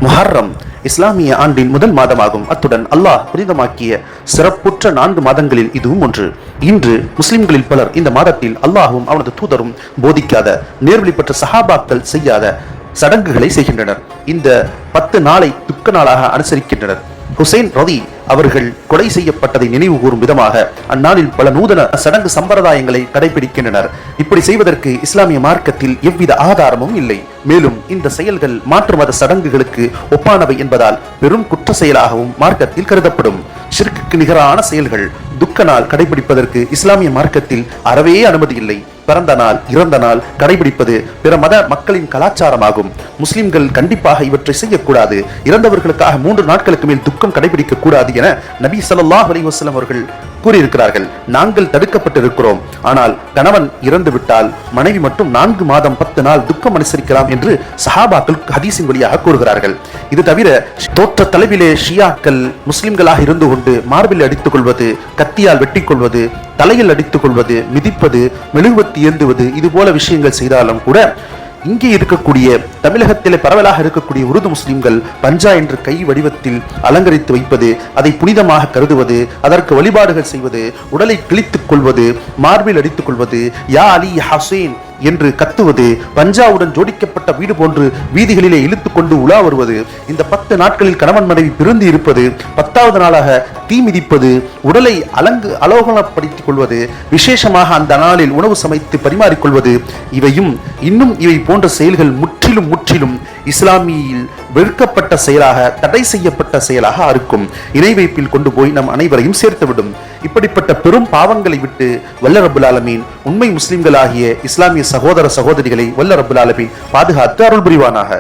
முஹர்ரம் இஸ்லாமிய ஆண்டின் முதல் மாதமாகும். அத்துடன் அல்லாஹ் புனிதமாக்கிய சிறப்புற்ற 4 மாதங்களில் இதுவும் ஒன்று. இன்று முஸ்லிம்களில் பலர் இந்த மாதத்தில் அல்லாஹும் அவனது தூதரும் போதிக்காத, நேர்வழிப்பட்ட சஹாபாக்கள் செய்யாத சடங்குகளை செய்கின்றனர். இந்த 10 நாளை துக்க நாளாக அனுசரிக்கின்றனர். ஹுசைன் ரதி அவர்கள் கொலை செய்யப்பட்டதை நினைவு கூறும் விதமாக அந்நாளில் பல நூதன சடங்கு சம்பிரதாயங்களை கடைபிடிக்கின்றனர். இப்படி செய்வதற்கு இஸ்லாமிய மார்க்கத்தில் எவ்வித ஆதாரமும் இல்லை. மேலும் இந்த செயல்கள் மாற்று மத சடங்குகளுக்கு ஒப்பானவை என்பதால் பெரும் குற்ற செயலாகவும் மார்க்கத்தில் கருதப்படும். ஷிர்க்குக்கு நிகரான செயல்கள் துக்க நாள் கடைபிடிப்பதற்கு இஸ்லாமிய மார்க்கத்தில் அறவே அனுமதி இல்லை. பிறந்த நாள், இறந்த நாள் கடைபிடிப்பது பிற மத மக்களின் கலாச்சாரமாகும். முஸ்லிம்கள் கண்டிப்பாக இவற்றை செய்யக்கூடாது. இறந்தவர்களுக்காக 3 நாட்களுக்கு மேல் துக்கம் கடைபிடிக்க கூடாது என நபி ஸல்லல்லாஹு அலைஹி வஸல்லம் அவர்கள் கூறியிருக்கிறார்கள். நாங்கள் தடுக்கப்பட்டிருக்கிறோம். ஆனால் கணவன் இறந்து விட்டால் மனைவி மட்டும் 4 மாதம் 10 நாள் துக்கம் அனுசரிக்கலாம் என்று சஹாபாக்கள் ஹதீஸின் வழியாக கூறுகிறார்கள். இது தவிர தோற்ற தலைவிலே ஷியாக்கள் முஸ்லிம்களாக இருந்து கொண்டு மார்பில் அடித்துக் கொள்வது, கத்தியால் வெட்டிக் கொள்வது, தலையில் அடித்துக் கொள்வது, மிதிப்பது, மெழுகுவத்தி ஏந்துவது, இது போல விஷயங்கள் செய்தாலும் கூட இங்கே இருக்கக்கூடிய தமிழகத்திலே பரவலாக இருக்கக்கூடிய உருது முஸ்லிம்கள் பஞ்சா என்று கை வடிவத்தில் அலங்கரித்து வைப்பது, அதை புனிதமாக கருதுவது, அதற்கு வழிபாடுகள் செய்வது, உடலை கிழித்துக் கொள்வது, மார்பில் அடித்துக் கொள்வது, யா அலி ஹசேன் என்று கத்துவது, பஞ்சாவுடன் ஜோடிக்கப்பட்ட வீடு போன்று வீதிகளிலே இழுத்துக் கொண்டு உலா வருவது, இந்த 10 நாட்களில் கணவன் மனைவி பிரிந்து இருப்பது, 10வது நாளாக தீ மிதிப்பது, உடலை அலோகனப்படுத்திக் கொள்வது, விசேஷமாக அந்த நாளில் உணவு சமைத்து பரிமாறிக்கொள்வது, இவை போன்ற செயல்கள் முற்றிலும் இஸ்லாமியில் வெறுக்கப்பட்ட செயலாக, தடை செய்யப்பட்ட செயலாக இருக்கும். இணை வைப்பில் கொண்டு போய் நம் அனைவரையும் சேர்த்துவிடும். இப்படிப்பட்ட பெரும் பாவங்களை விட்டு வல்ல ரப்புல் ஆலமீன் உண்மை முஸ்லிம்களாகிய இஸ்லாமிய சகோதர சகோதரிகளை வல்ல ரப்புல் ஆலமீன் பாதுகாத்து அருள் புரிவானாக.